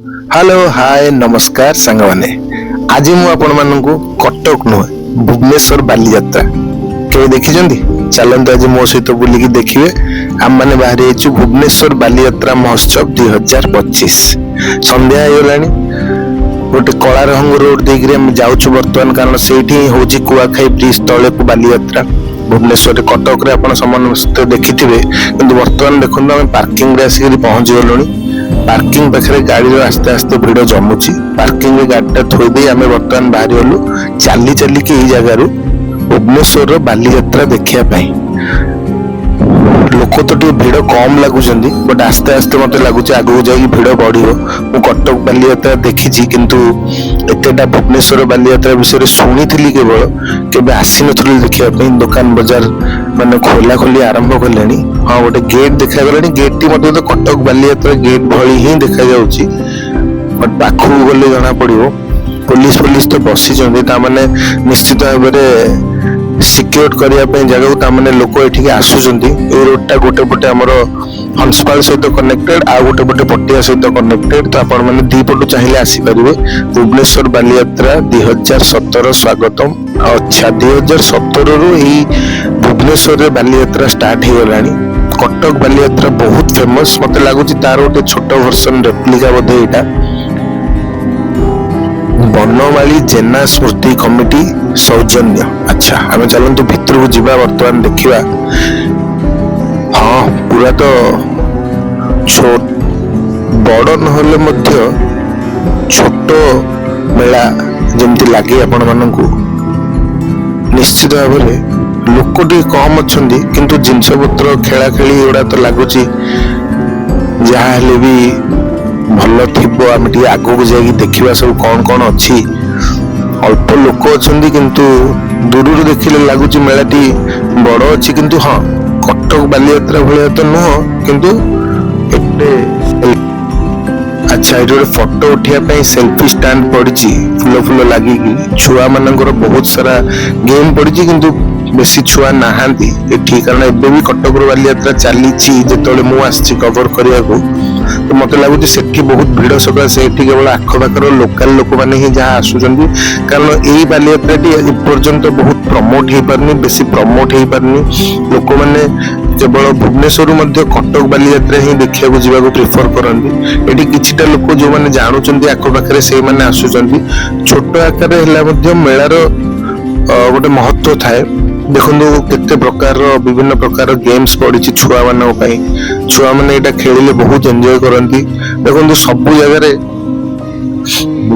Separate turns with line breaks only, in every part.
Hello hi नमस्कार सांग मैंने आज मु आपण मानू कटक नुहे भुवनेश्वर बाली यात्रा के देखी चलते आज मो सहित बुलिकी देखिए आम मैंने बाहरी भुवनेश्वर बाली यात्रा महोत्सव 2025 संध्या होगा गोटे कला रंग रोड देकर जाऊँ बर्तमान कारण से हूँ कुआखाई ब्रिज तले को बाली यात्रा भुवनेश्वर कटक रे आपण समस्त देखि कि बर्तमान देखो आम पार्किंग रे आसिक पहुंची गलुनी पार्किंग पाखे गाड़ी आस्ते आस्ते भिड़ जमुची पार्किंग रे गाड़ी थोड़ी आम बर्तमान बाहरी गलु चली चलिकी यही जगार भुवनेश्वर बाली यात्रा देखा लोक तो भिड़ कम लगुच बट आस्ते आस्ते मत लगुच आगू जा भिड़ बढ़ मु कटक बाली यात्रा देखी किंतु एतेटा भुवनेश्वर बाली यात्रा विषय शुणी केवल केबे आसी नथली देखिया दुकान बाजार माने खोला खोली आरंभ कले हाँ गोटे गेट देखा गला गेट टी मत तो कटक बाली यात्रा गेट भली ही देखा जाउची बट पाखु गले जना पड़िबो पुलिस तो बसी माने निश्चित भाव सिक्योर करने जगह लोक ये आसुंच रोडटा गोटे पटे आमर हंसपाल सहित कनेक्टेड आ गोटे पटे पटिया सहित कनेक्टेड तो आपण मैंने दी पटू चाहिए आसीपारे भुवनेश्वर बाली यात्रा 2017 स्वागतम अच्छा 2017 रु भुवनेश्वर बाली यात्रा स्टार्ट हो गला कटक बाली यात्रा बहुत फेमस मत लगुच तार गोटे छोट वर्सन रेप्लिका बोधे यहाँ बनमाली जेना स्मृति कमिटी सौजन्य अच्छा आम चलतु भितर को जीवा बर्तमान देखा हाँ पूरा तो छोट बड़ न छोट मेला जमती लगे आपण मानू निश्चित भाव लोक टी कम अच्छा किंतु जिनस पत्र खेला खेली गुड़ा तो लगुच जहाँ भी भल थी आम आगू जाकि देखा सब कौन कौन अच्छी अल्प लोक अच्छा किंतु दूर देखिले लगुच मेलाटी बड़ अच्छी किंतु हाँ कटक बाली यात्रा भाया तो नुह किंतु अच्छा ये गोटे फोटो उठाई सेल्फी स्टैंड पड़ी फूल फूल लगी छुआ मानकर बहुत सारा गेम पड़ी किंतु बेसी छुआ नहांती एठी कारण एबे भी कटक बाली यात्रा चली जिते मुझे कवर करने तो मत लगुच से बहुत भिड़ सका से केवल आखपाखर लोकाल लोक मैंने ही जहाँ आसुंच कारण यही बाली यात्रा पर्यंत बहुत प्रमोट हो पारनी बेसी प्रमोट हो पारनी लोक मैंने केवल भुवनेश्वर कटक बाली यात्रा ही देखा जावाक प्रिफर करती ये किछिटा लोक जो मैंने जानुंट आखपाखे से मैंने आसुंच छोट आकार मेलार गोटे महत्व थाए देखो केते प्रकार विभिन्न प्रकार गेम्स पड़ी छुआ मान छुआ मैंने यहाँ खेलिले बहुत एंजॉय करती देखो सब जगह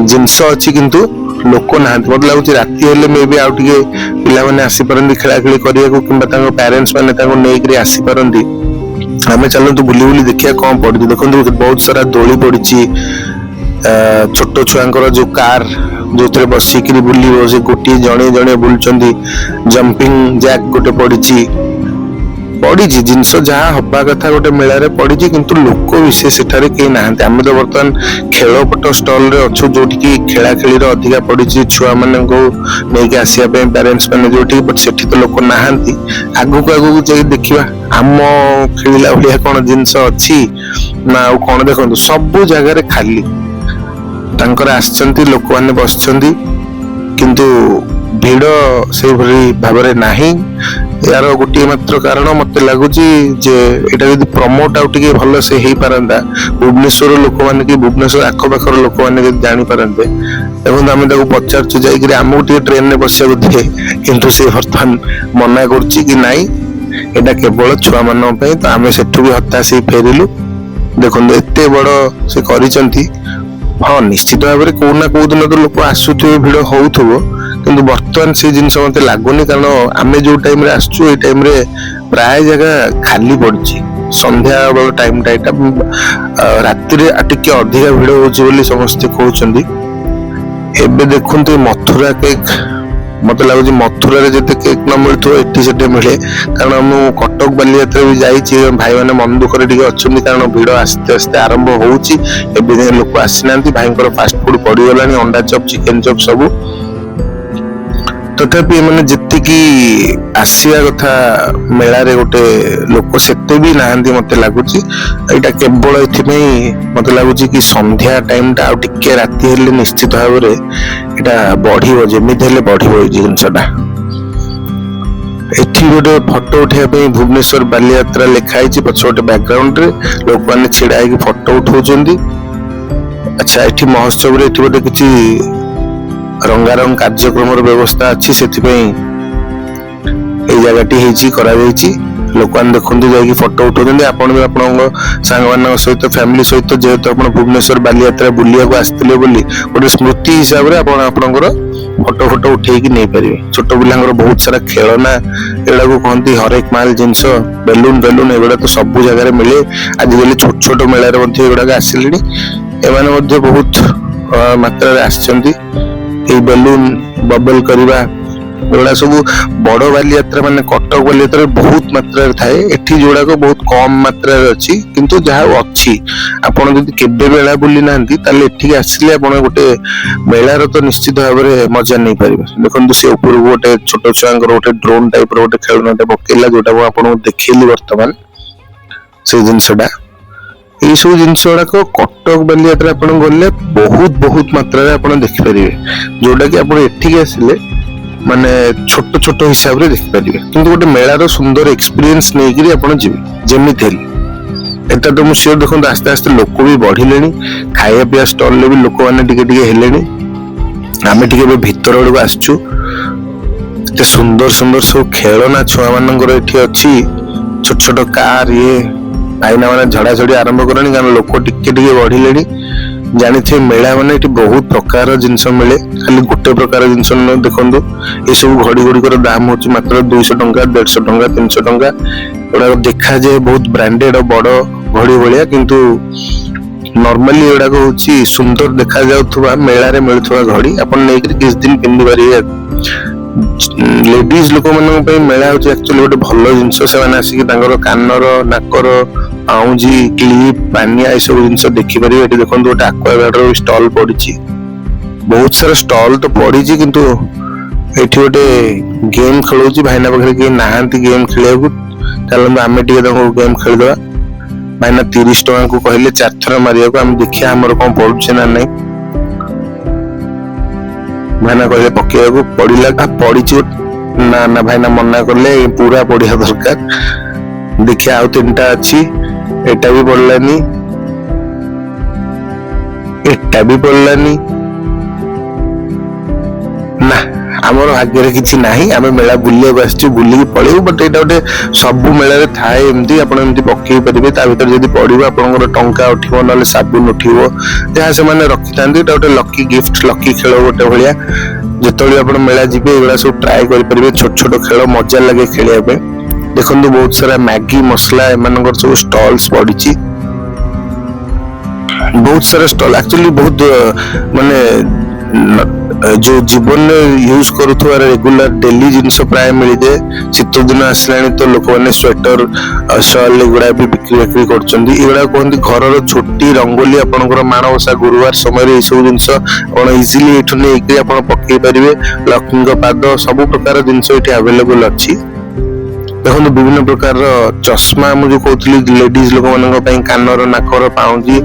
जिनस अच्छी किंतु लोक ना मत लगुच राति हेले मे भी आउ टे पिला माने आसी पारंती खेला खेली करिया कि पेरेंट्स माने नहीं आसी पारंती आमे चलतु बुली बुली देखिया कौन पड़ी देखो बहुत सारा दोली पड़ी छोट छुआ जो कार जो थे बसिक बुल से गोटे जड़े जड़े बुलूँ जंपिंग जैक गोटे पड़ी जिनस जहाँ हवा कथा गोटे मेलार पड़ी किंतु लोक विशेष कहीं ना आम तो बर्तमान खेलपट स्टल रे अच्छु जो खेला खेली अधिका पड़ी छुआ मान नहीं आसापी पेरेन्ट्स मैंने जो बट से तो लोक ना आगू आगू जा देखा आम खेला भाया कौन जिनस अच्छी ना कौन देखो सब जगार खाली तांकर आसचंती लोक माने बसचंती किंतु भिड़ से भाव नहीं यार गोटे मात्र कारण मत लगुच ये प्रमोट आउ टे भल से हो पारंता भुवनेश्वर लोक मैंने कि भुवनेश्वर आखपाखर लोक मैंने जानी पारंते देखो आम पचारचु जाकि आमको ट्रेन में बसा दिए किंतु से बर्तमान मना कर केवल छुआ मान तो आम सेठू भी हताश फेरिलु देखो एत बड़ से करिसंती हाँ निश्चित भाव में कौना कौ दिन तो लोक आसुवे भिड़ हो किंतु बर्तमान से जिनस मत लगुनि कारण आम जो टाइम आसचु ये टाइम प्राय जगह खाली पड़ी संध्या बेल टाइम राति टे अधिका भिड़ हो समस्ते कहते एबे देखते मथुरा केक मत लगुच मथुरा जिते केक न मिलू ये मिले कारण मु कटक बाली यात्रा भी जाइए भाई मैंने मन दुख अच्छा कारण भिड़ आस्ते आस्ते आरंभ होती लोक आसी ना भाई फास्ट फूड पड़गला अंडा चप चिकेन चप सब तो तथापि एमाने जेतिकी आसिया कथा मेलारे गोटे लोक सेते भी नाहांती मते लागुची। एटा केवल एथिपई मते लागुची कि संध्या टाइम टा आ टिके राति हेले निश्चित भाव रे एटा बढ़िबो, जेमिति हेले बढ़िबो ए जिंसटा। एठी गोटे फोटो उठेया पे भुवनेश्वर बालियात्रा लिखा है पछोटे बैकग्राउंड रे लोक माने छिड़ा है कि फोटो उठाउचंदी। अच्छा एठी महोत्सव रे एठी गोटे किछि रंगारंग कार्यक्रम व्यवस्था अच्छी से जगह हेची करा जायची। लोक मैंने देखते जाकि फोटो उठाउछंदी। आपण भी आपन सांग मान सहित फैमिली सहित जेहेतु आप भुवनेश्वर बालियात्रा बुलिया को आसते बोली गोटे स्मृति हिसाब से आपणकर फोटो फोटो उठेकी नहीं पारे। छोट पिलांकर बहुत सारा खेलना एगुड़ा को कहती हरेक माल जिनस बेलून बेलून एगुड़ा तो सब जगह मिले। आजिकल छोट छोट मेलार एगुड़ा आसिले एमाने बहुत मात्रा आसछंती। बेलून बबल करवा एगुड़ा सब बड़ बालियात्रा माने कटक बालियात्रा बहुत मात्रा थाए। एठी जोड़ा को बहुत कम मात्रा अच्छी किंतु जहाँ अच्छी आपण जदि केबे मेला बुली नांती ताले एठी आसिले आपण गोटे मेलार तो निश्चित भाव में मजा नहीं पारिबे। देखंतु से ऊपर गोटे छोट छुआंकर गोटे ड्रोन टाइप रो गोटे खेलनाटे पकेला जोटा आपण देखैली वर्तमान से जिनसडा। ये सब जिनस गुड़ाक कटक बालियात्रा आपण गले बहुत बहुत मात्रा आप देखिपारे जोटा कि आप एठिक आसिले माने छोट छोट हिसाब रे देखिपारे किंतु गोटे मेलार सुंदर एक्सपीरियंस नहीं आप जमीती एटा तो मुझे सियोर। देखो आस्ते आस्ते लोक भी बढ़िले खाया पीया स्टल भी लोक मैंने टिके आमे टिके भीतर आड़क आसचु। सुंदर सुंदर सब खेलना छुआ मानकर एठी अच्छी छोट छोट कार ये भाईना मैंने झड़ाझड़ी आरंभ करें कारण लोक टिके बढ़िले। जानी थे मेला माने बहुत प्रकार जिनस मिले खाली गोटे प्रकार जिनस देखो ये सब घड़ी गुड़िकर दाम हो मात्र 200 टंका 150 टंका 300 टंका एगुड़ा देखा जाए बहुत ब्रांडेड बड़ घड़ी भाया किंतु नॉर्मली एगुड़ा हूँ सुंदर देखा जाउथुबा मेला रे मिलुथुबा घड़ी अपन नहीं किस दिन पिंधि पारे। लेडीज लोक मान मेला हूँ एक्चुअली गोटे भल जिनस से आसिक कानर नाकर पाउजी क्लिप पानिया ये सब जिन देखिपारे। ये देखो गोटे आक्वागार्ड स्टल पड़ी बहुत सारा स्टल तो पड़ी किंतु ये गोटे गेम खेल भाईना पाखे कहीं नहांती गेम खेल चलते आम गेम खेलदे। भाईना 30 टंका को कहले 4 थर मारिया को आम देखिया आमर कौन पड़ुचे ना नहीं। भाईना कहले पकेया को पड़ा पड़ी ना ना भाईना मना कले पूरा पड़ा दरकार। देखिया आउ 3टा अच्छी एटा भी पड़लानी एटा भी पड़लानी ना आमर भाग्य किसी ना आम मेला बुलिया आसचु बुलिकी पड़ेबू। बट यहाँ गोटे सबू मेला थाए एमती आप पकई पारे भर जब पड़ो आपंकर टंका उठो ना साबुन उठो जहाँ से रखी था गोटे लकी गिफ्ट लकी खेल गोटे भाया जिते आप मेला जी एगुड़ा सब ट्राए करेंगे। छोट छोट खेल मजा लगे खेलने देखो बहुत सारा मैगी मसला एम सब स्टॉल्स पड़ी बहुत सारा स्टॉल एक्चुअली बहुत माने जो जीवन में यूज करुवा रेगुलर डेली जिनस प्राय मिल जाए। शीत दिन आसला तो लोक मैंने स्वेटर शॉल एगुड़ा भी बिक्री बिक्री करुड़ा कहते घर छोटी रंगोली आपंकर माणवसा गुरुवार समय सब जिनस इजिली एठू नहीं पकई पारे। लक्ष्मी पाद सब प्रकार जिनस ये अवेलेबल अच्छी। देखो विभिन्न प्रकार चश्मा मुझे कहती लेडीज लोक मान कानर नाकर पाउजी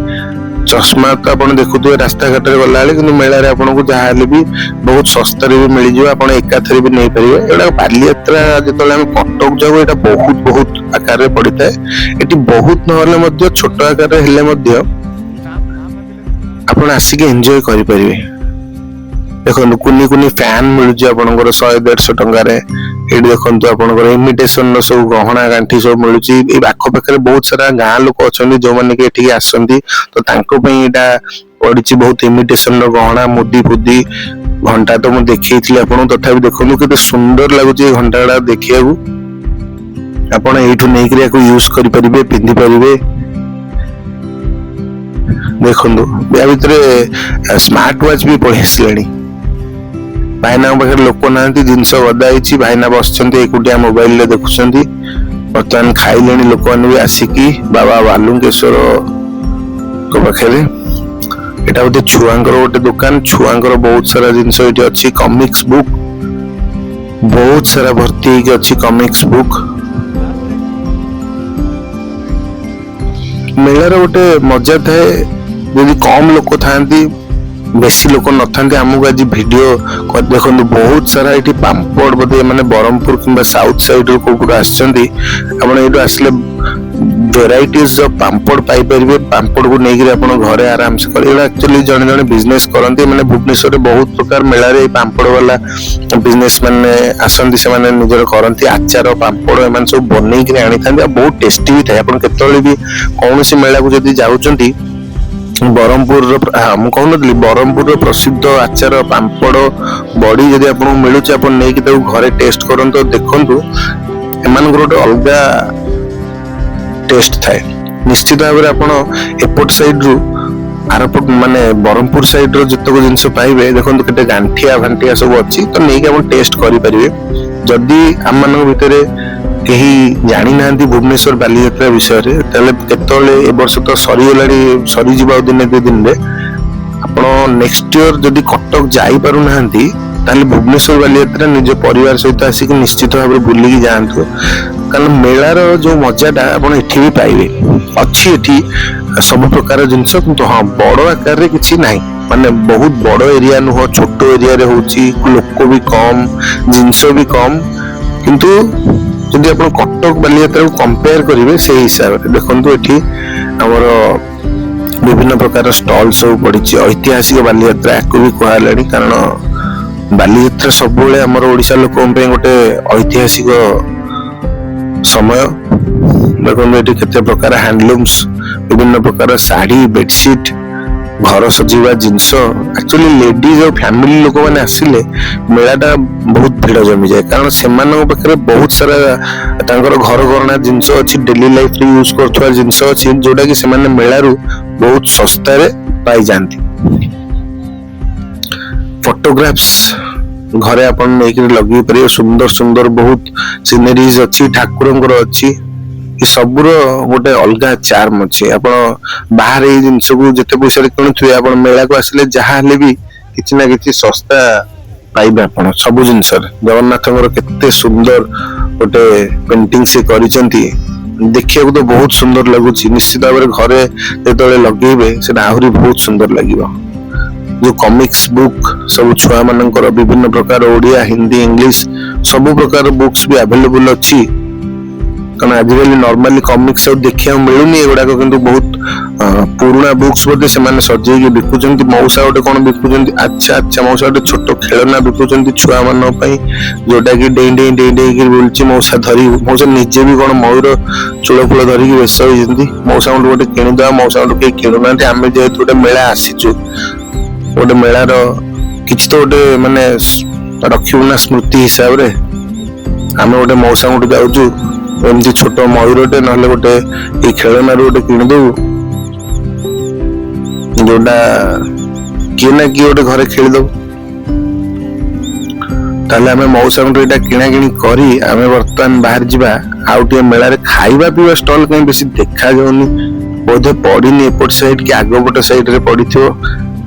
चश्मा तो आप देखुए रास्ता घाट गला कि मेला आपको जहाँ भी बहुत सस्ता भी मिल जाए आप एकाथरे भी नहीं पारे। एटा बालियात्रा जो कटक जाऊ यहाँ बहुत बहुत आकार पड़ी था ये बहुत ना छोट आकार आप आसिक एंजॉय करें। देखो कुनी कुनी फैन मिल जाए आपंकर 100-150 टंकार ये देखो आपंकर इमिटेशन सब गहना गांठी सब मिलूँ। आखपाखे बहुत सारा गाँ लोक अच्छा जो मैंने कि आसती तो यहाँ पड़ी बहुत इमिटेशन गहना मुदी फुदी घंटा तो मुझे देखी आपको तथा देखो के सुंदर लगुच घंटा गुड़ा देखा आप नहीं यूज करेंगे पिंधि पारे। देखो या भितर स्मार्ट वॉच भी पड़े आसला भाईना पाखे लोक ना जिनस गदाई भाईना बस एकुटिया मोबाइल देखुं बर्तमान खाइले लोक मैंने भी आसिकी बाबा बालुकेश्वर पाखे यहाँ गोटे छुआंकर गोटे दुकान छुआंकर बहुत सारा जिनस ये अच्छी कॉमिक्स बुक बहुत सारा भर्ती होगी अच्छी कॉमिक्स बुक। मेलार गोटे मजा थाए यदि कम लोक था बेसी लोक न था आमको आज वीडियो देखो बहुत सारा ये पांपड़ बोधे मैंने ब्रह्मपुर कि साउथ साइड कौट आसले वेराइटीज पांपड़ पाइपर पांपड़ को लेकिन घरे आराम से कर एक्चुअली जड़े जड़े बिजनेस करते मैंने भुवनेश्वर बहुत प्रकार मेलार पांपड़ वाला बिजनेस मैंने आसती से निजर करती आचार पांपड़ एम सब बनईक आनी था बहुत टेस्टी भी थाए केतले भी कौन सी मेला को जब जाऊँगी ब्रह्मपुर कहूनी ब्रह्मपुर प्रसिद्ध आचार पांपड़ बड़ी जब आपको मिलूँ आप नहीं घरे टेस्ट करूँ देखु एम गोटे अलग टेस्ट थाए निश्चित भाव में एपट साइड रु आरपट माने ब्रह्मपुर साइड रो जितक जिनस पाइबे देखो केते गांठिया भांटिया सब अच्छी तो नहीं आप टेस्ट करें जदि आम मान भितर कहीं जानी ना भुवनेश्वर बालीयात्रा विषय केतले ए वर्ष तो सरीगला सरीज दिने दु दिन आप नेक्स्ट ईयर जदि कटक जापारू ना भुवनेश्वर बालीयात्रा निज परिवार सहित आसिक निश्चित भाव में बुलिकी जातु कारण मेलार जो मजाटा आप भी पाइबे अच्छी एठी सब प्रकार जिनस किंतु हाँ बड़ आकार किसी ना माने बहुत बड़ एरिया नुह छोट एरिया रे होची लोक भी कम जिनस भी कम किंतु जदि आप कटक बालीयात्रा को कंपेयर करेंगे से हिसाब से देखो ये आमर विभिन्न प्रकार स्टॉल सब पड़ी ऐतिहासिक बालीयात्रा या भी कहला कारण बालीयात्रा सब आमर ओडिशा लोक गोटे ऐतिहासिक समय देखो ये केते प्रकार हैंडलूम्स विभिन्न प्रकार साड़ी बेडसीट घर सजीवा जिनस एक्चुअली लेडीज और फैमिली लोक मैंने आसिले मेलाटा बहुत भीड़ जमी जाए कारण से पाखे बहुत सारा घर करना जिनस अच्छी डेली लाइफ रे यूज करथुवा जिनस अच्छी जोटा कि सेमाने मेलारू बहुत सस्ता रे पाई जानती फोटोग्राफ्स घरे अपन नहीं लगे पारे सुंदर सुंदर बहुत सीनरीज अच्छी ठाकुर अच्छी सबुर गोटे अलग चार्म अच्छे आप बाहर ये जिनस को जिते पैसा किणुवे आप मेला को आसिले जहाँ भी किसी ना कि सस्ता पाइबे आप सब जिनस जगन्नाथ केते सुंदर गोटे पेंटिंग से करिसेंती देखिया को तो बहुत सुंदर लगुच निश्चित भाव में घरे जो लगेबे से आहरी बहुत सुंदर लगे जो कॉमिक्स बुक सब छुआ मानकर विभिन्न प्रकार ओडिया हिंदी इंग्लिश सब प्रकार बुक्स भी अवेलेबल अच्छी कारण आजिकल नॉर्मली कॉमिक्स सब देखा मिलूनी एगुड़ाक किंतु बहुत पुराना बुक्स बोधे से सजेगी बिकुंट मौसा गोटे कौन बिकुंट अच्छा अच्छा मौसा गोटे छोट खेलना बिकुंट छुआ मान जोटा कि डेई डेई डेई डेई बुलची मौसा धरी मौसा निजे भी कौन मयूर चूल फूल धरिकी बेस होती मौसा गोटे किणीदे मौसा गोटे कहीं किणुना आम जेहेतु गोटे मेला आसीचु गोटे मेलार किसी तो गोटे माने रखू ना स्मृति हिसाब से आम गोटे मौसा गोटे जाऊँ एमती छोट मयूरटे ना गोटे खेलना गोटे किणीदेव जोटा किए ना किए गोटे घरे खेलीदेव ताले आम मौसा गोटे किणा किणी करी आम बर्तमान बाहर जावा आउ मेला खाइबा पीवा स्टॉल कहीं बेसी देखा जाऊनी बोधे पड़ी एपट साइड कि आगपट साइड रे पड़ी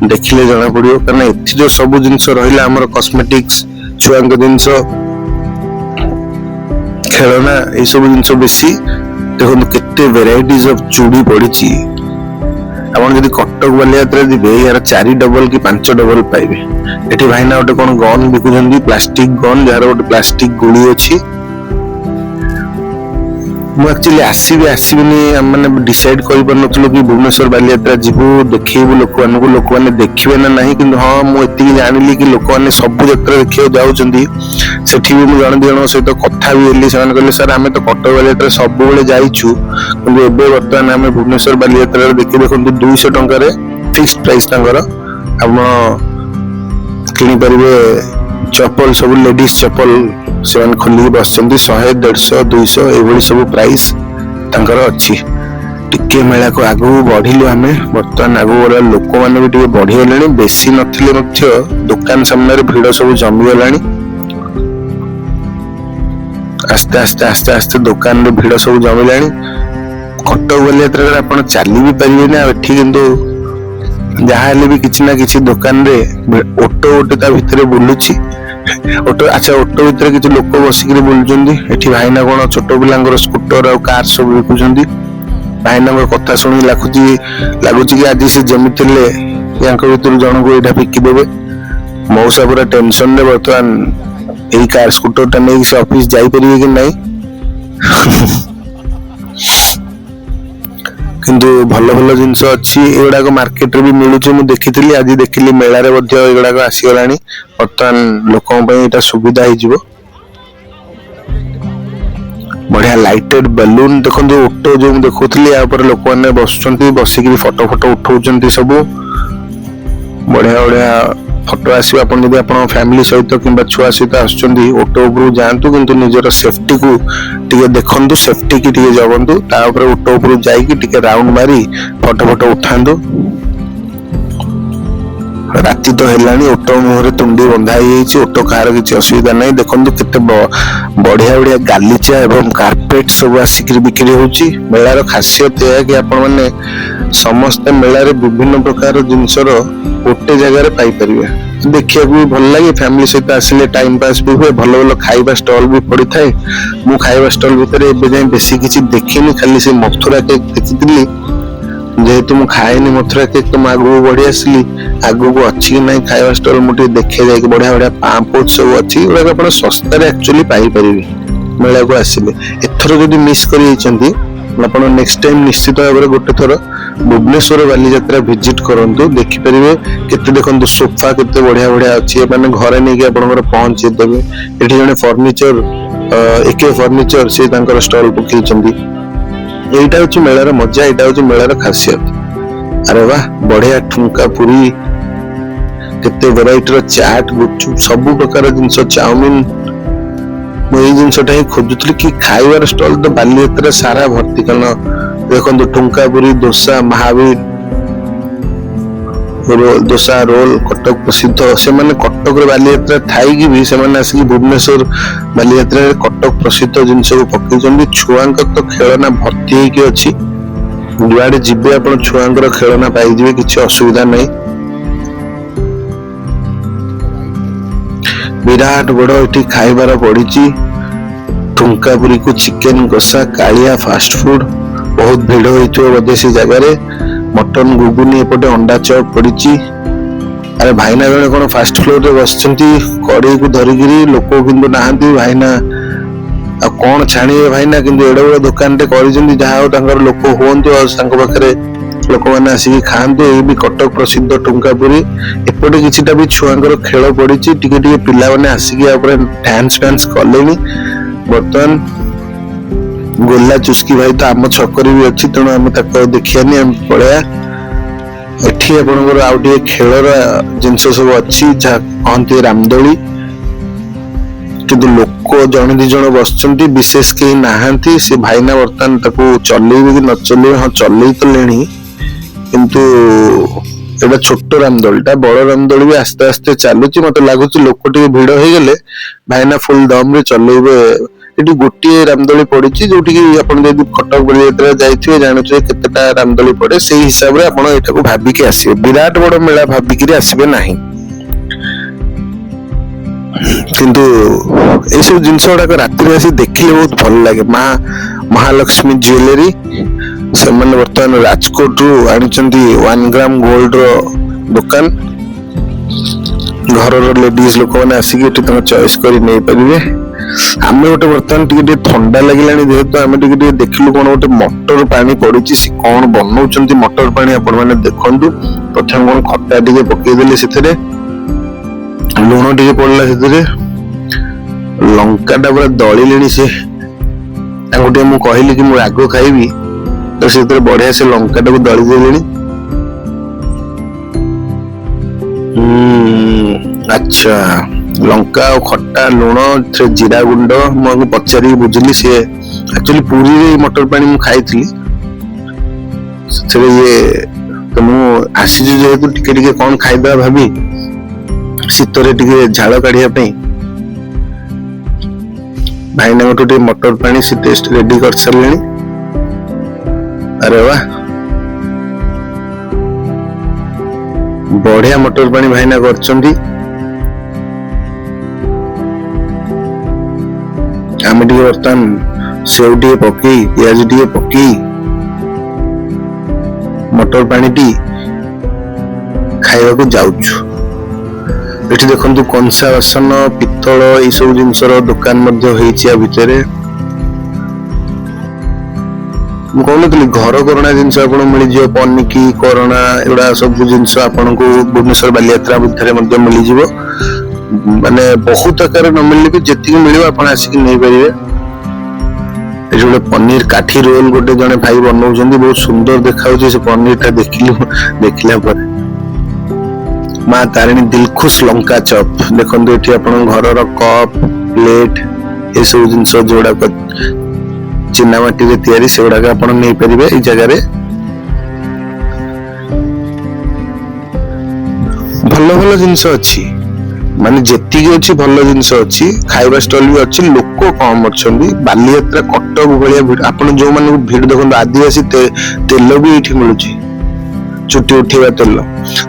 देखिले जना पड़ो कारण एथि जो सब जिनस रहा आमर कॉस्मेटिक्स छुआ जिनस खेलना ये सब जिनस बेसी देखो केते वेराइटीज ऑफ चूड़ी पड़ी आपन जदि कटक बालीयात्रा जिबे यार 4 डबल कि 5 डबल पाइबे एठी भाईना गोटे कोन गन बिकुछन्ती प्लास्टिक गन जार गोटे प्लास्टिक गुली अछि मु एक्चुअली आसबिनी मैंने डिसाइड कर कि भुवनेश्वर बालीयात्रा जीवु देखू लोक मैंने देखिए ना ना कि हाँ मुझे जानी कि लोक मैंने सब यात्रा देखा जाऊँगी सेठी भी मुझे जन जन सहित कथा भी हेली से कहले सर आम तो कटक बालीयात्रा सब जाइछु कि बर्तमान आम भुवनेश्वर बालीयात्रा देखिए देखो 200 टंकार फिक्स्ड प्राइस आप किनीपर चप्पल सब लेडीज चप्पल से खोलिक बस 100 150 200 ये सब प्राइस अच्छी टिके मेला को आगू बढ़िलु आम बर्तमान आगू गला लोक मैंने भी टे बढ़ीगले बेसी नथिले दुकान सामने भिड़ सब जमीगला आस्ते आस्ते आस्ते आस्ते दुकान भिड़ सब जमीला कटक बालीयात्रा आप चली भी पारे एठी किंतु जहाँ भी किसी ना किसी दुकान रे ऑटो गोटे ता भितर बुलुची ऑटो अच्छा ऑटो भीतर किसी लोक बसिक बुलूं एठी भाईना कौन छोट पिला स्कूटर और कार सब विकुंट भाईना कथा शुणी लगुच कि आज से जमी भर जन को यहाँ पिकिदेवे मौसा पूरा टेंशन रे बर्तमान यही कार स्कूटर टा नहीं से ऑफिस जापर कि नहीं किंतु भल भल जिनस अच्छी एगुड़ाक मार्केट रे भी मिलूची मुझे देखी आज देखिली मेलार एगुड़ाक आसीगला बर्तमान लोक सुविधा हो बढ़िया लाइटेड बेलून देखो ऑटो जो देखुली लोक मैंने बस बसिक फोटो फोटो उठाऊँ सब बढ़िया बढ़िया फोटो आसो आप फैमिली सहित कि छुआ सहित आसुँच ऑटो उपरू जातु किंतु निजर सेफ्टी को टिके देखु सेफ्टी की टिके जगंतु तापर ऑटो उपरू जाइए टिके राउंड मारी फोटो फोटो उठांतु राति तो है ऑटो मुहर तुंडी बंधा ऑटो कहार किसी असुविधा नहीं देखो केते बढ़िया बढ़िया गालीचा एवं कार्पेट सब आसिक बिक्री होची मेलार खासियत है कि आपण माने समस्त मेलार विभिन्न प्रकार जिनसर गोटे जगह पाई परिबे देखिया भी भल लगे फैमिली सहित आसिले टाइम पास भी हुए भल भल खाइबा स्टॉल भी पड़ी थाए मु खाइबा स्टॉल भितर एबे जाय बेसी किछि देखिनी खाली से मथुरा केक देखिथिली जेहेतु मु खाएनी मथुरा केक तो आगु बढ़ी आसली आगु को अच्छी ना खाइबा स्टॉल मुझे देखे जाए बढ़िया बढ़िया पाम्पोच सब अच्छी आप सस्तार एक्चुअली पाई परिबे मेला को आसिले एथर जदि मिस करी आपण नेक्स्ट टाइम निश्चित भाव में गोटे थर भुवनेश्वर बालीजात्रा विजिट करंतु देखि परिबे केते देखंतु सोफा केते बढ़िया बढ़िया अच्छी माने घरे नै कि आपनकर पहुंचे देबे एठी जने फर्नीचर एके फर्नीचर से तांकर स्टॉल पकेइचंदी एटा होची मेलार मजा एटा होची मेलार खासियत अरे वाह बढ़िया ठुमका पूरी केते वैरायटी रो चाट गुपचुप सब प्रकार जिंस चाउमीन मुझे जिनसा ही खोजुली कि खाइबार स्टॉल तो बालीजात्रा सारा भर्ती कारण देखो ठुमका पुरी डोसा महावीर डोसा रोल कटक प्रसिद्ध से माने कटक बालीजात्रा थाई कि भी से माने आसिक भुवनेश्वर बालीजात्रा कटक प्रसिद्ध जिनस को पकई छुआ तो खेलना भर्ती होगी अच्छी जुआड़े जीवे आप छुआ खेलना पाइबे किसी असुविधा नहीं विराट बड़ ये खाइबार पड़ी ठुमका पुरी को चिकेन कषा कालिया फास्ट फूड बहुत भिड़ हो बोधे से जगार मटन गुगुनी एपटे अंडा चप पड़ी अरे भाईना जड़े कौन फास्ट फ्लोर रे बस कड़े को धरिकी लोक कि नहांती भाईना कौन छाणीबे भाईना किंतु एडे बड़े दुकान टे करिसेंती जहाँ लोक हूँ पाखे लोक मैंने आसिक खातु ये भी कटक प्रसिद्ध ठुमकापुरी एपटे किछिटा भी छुआंकर खेल पड़ी टिके टिके पिला माने आसिक डांस डांस कले बर्तमान गोला चुस्की भाई तो आम छकरी भी अच्छी तेणु आम देखियानी आम पड़िया एठी आपनकर आउ टिके खेलर जिनस सब अच्छी जहाँ कहते रामदोली किंतु लोक जन दी जन बस विशेष कहीं नहांती से भाईना बर्तमान ताको चलेबे कि न चलेबे हाँ चलई तो लेनी किंतु एटा छोट रामदोलीटा बड़ रामदोली भी आस्ते आस्ते चलुची मत लगुच लोक टिके भिड़ हो गले भाईना फुल दम रे चलेबे एटी गोटे रामदोली पड़ी जो कटक बालीजात्रा जाइए जानुचे केतेटा रामदोली पड़े से हिसाब से आपड़ एटा भाविकी आसबे विराट बड़ मेला भाविकी आसबे नहीं किंतु ये सब जिनस गुड़ाक राति आसी देखिले बहुत भल लगे महालक्ष्मी ज्वेलरी से मैंने बर्तमान राजकोट रु आनी 1 ग्राम गोल्ड रो दुकान घर लेडीज लोक मैंने आसिक चॉइस कर नहीं पारे आम गोटे बर्तमान टे ठंडा लगे जेहेतु आम टे देखिलु कौन गोटे मटर पानी पड़ी सी कौन बनाऊँ मटर पानी आपण मैंने देखु प्रथम कौन खटा टे पकईदे से लुण टे पड़ला से लंका पूरा दलिले से मुझे कहली कि मुझे राग खाइबी तो से बढ़िया से लंका टाक दली देली अच्छा लंका और खट्टा लुण जीरा गुंड मुझे पचारि बुझिली सी एक्चुअली पूरी मटर पानी मु खाई ये तो मुसी जेहेतु टिके कौन खाइबा भाभी शीतरे टिके झाड़ काढ़िया भाईना गोटे मटर पानी से टेस्ट रेडी कर सारे अरे वाह बढ़िया मटर पानी भाईना कर आम टे बर्तमान सेव टे पकई पियाज टे पकई मटर पानी टी खाइबा को जाउछु। एठी देखंतु कंसा बासन पित्तल ए सब जिनसर दुकान मध्य होईछि आ भितरे मु कहनथि घर करना जिनस आपन मिल जियो पनिकी कोरोना एडा सब जिनस आपन को भुवनेश्वर बालियात्रा भितरे मध्य मिल जिवो माने बहुत आकार न मिलले भी जेतिक मिलियो आपन आसिक नै परिबे। ए जोडे पनीर काठी रोल गोटे जने भाई बनौछन्ती बहुत सुंदर देखाउछि से पनीर ता देखिला पर माँ तारिणी दिलखुश लंका चप देखो ये घर कप प्लेट ये सब जिन जोड़ा चिनामाटी तैयारी से गुड़ाक आप नहीं पारे ये जगह भल भल जिनस अच्छी माने जेतिक अच्छी भल जिनस अच्छी खाइबा स्टॉल भी अच्छी लोक कम अच्छा बालियात्रा कटक भाया आप जो मान भिड़ देखो आदिवासी तेल भी ये मिलूँ चुटी उठेगा तेल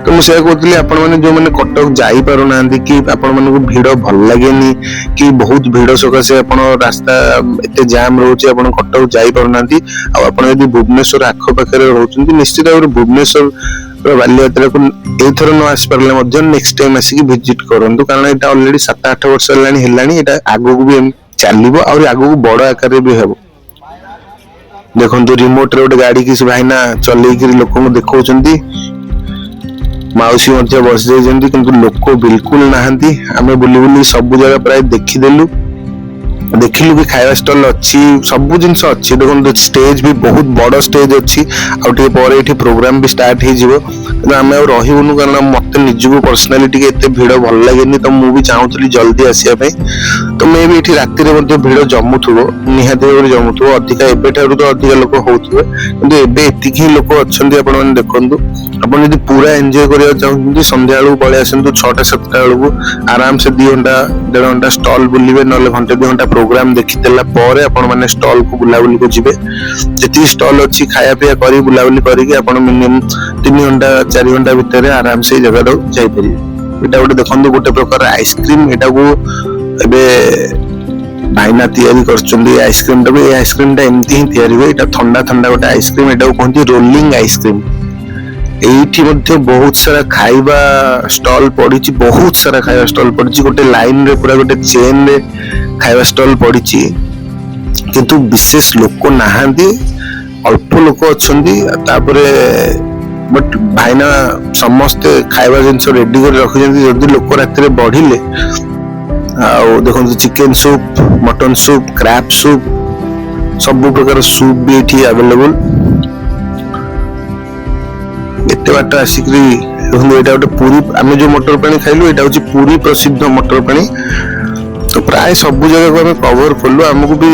तो मुझे कहती आपण मैंने जो मैंने कटक जाई पारु ना कि आपण मानक भिड़ भल लगे कि बहुत भिड़ सकाशे आपण रास्ता एते जाम रोचे आपण कटक जाई पारु ना आपण यदि भुवनेश्वर आख पाखे रोचंती निश्चित भाव भुवनेश्वर बालियात्रा को एथर न आसी पारले मध्य नेक्स्ट टाइम आसिक विजिट करंतु कारण एटा ऑलरेडी 7-8 वर्ष हेलानी एटा आगो को भी चलिबो और आगो को बड़ आकार भी हेबो। देखो रिमोट रे गोटे गाड़ी किसी भाईना चलैक लोक देखा माउसी बस जाइछन्ती किंतु लोक बिल्कुल नहांती आमे बुली बुली सब जगह प्राय देखिदेलु देखिलु कि खाଇବା स्टॉल अच्छी सब जिनस अच्छी देखो स्टेज भी बहुत बड़ स्टेज अच्छी आउटे पर एठी प्रोग्राम भी स्टार्ट हो जिवो तो आमे और रहिबुनु कारण मते निजको पर्सनाली टिके एते भीड़ भल लागेनी तो मु भी चाहूतली जल्दी आसिया पई तो मे भी एठी राति रे मध्ये भीड़ जमुथुबो निहाते भाବରେ जमुथुबो अधिका एबे ठारू तो अधिका लोक होउथुबे किंतु एबे एतिक ही लोक अछन्ती आपण माने देखंतु आपण यदि पूरा एन्जॉय करिया चाहउछन्ती संध्या बेलू पळे आसंतु 6-7 बेलू आराम से 2 घंटा 1.5 घंटा स्टॉल बुलिबे नले घंटे 2 घंटा प्रोग्राम देखिदेला परे आपण माने स्टॉल को बुलाबुली को जिवे जेति स्टॉल अछि खाया पिया करी बुलाबुली करी कि आपण मिनिमम 3 घंटा 4 घंटा भितर आराम से जगह रो जाई परिबे। एटा गोटे देखंतु गोटे प्रकार आइसक्रीम एटा को एबे भाईना तैयारी करछन्ती आइसक्रीम टा आइसक्रीम टा एमती ही तैयारी होय एटा ठंडा ठंडा गोटे आइसक्रीम एटा को कहंती रोलिंग आइसक्रीम। एठी मध्ये बहुत सारा खाइबा स्टॉल पड़ी बहुत सारा खाइबा स्टॉल पड़ी गोटे लाइन रे पूरा गोटे चेन रे खाइबा स्टॉल पड़ी किंतु विशेष लोक नहांती अल्प लोक अछन्ती तापरे बट भाईना समस्त खाइबा जिनस रेडी कर रखिसेंती जदी लोक राति रे बढ़िले आ देखो chicken soup mutton soup crab soup सब प्रकार सूप भी एठी अवेलेबल एते बाटा आसिकरी देखो एटा गोटे पूरी आमे जो मटर पानी खाइलु एटा होची पूरी प्रसिद्ध मटर पानी तो प्राय सब जगह को हमें कवर कलु हमको भी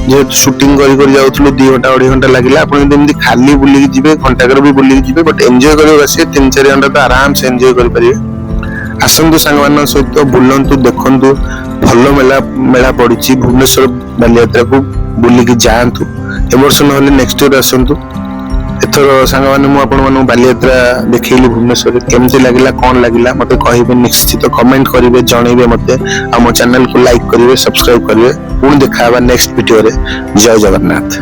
जे शूटिंग करी जाउथलु 2 घंटा 2.5 घंटा लागिला आपण जेमति खाली बुली जिवे घंटाकर भी बुली जिवे बट एन्जॉय करियो बसे 3-4 घंटा तो आराम से एन्जॉय करि परिबे। आसंतु संगमान सहित बुलंतु देखंतु भलो मेला पड़ी भुवनेश्वर बालियात्रा को बुली की जांतु ए वर्ष न नेक्स्ट ईयर आसंतु एथर सांग माने मु आपण मानु बालियात्रा देखैली भुवनेश्वर केमति लागिला कोन लागिला मते कहिबे निश्चित कमेंट करिवे जणैबे मते आ मो चैनल को लाइक करिवे सब्सक्राइब करिवे पुन देखाबा नेक्स्ट वीडियो रे। जय जगन्नाथ।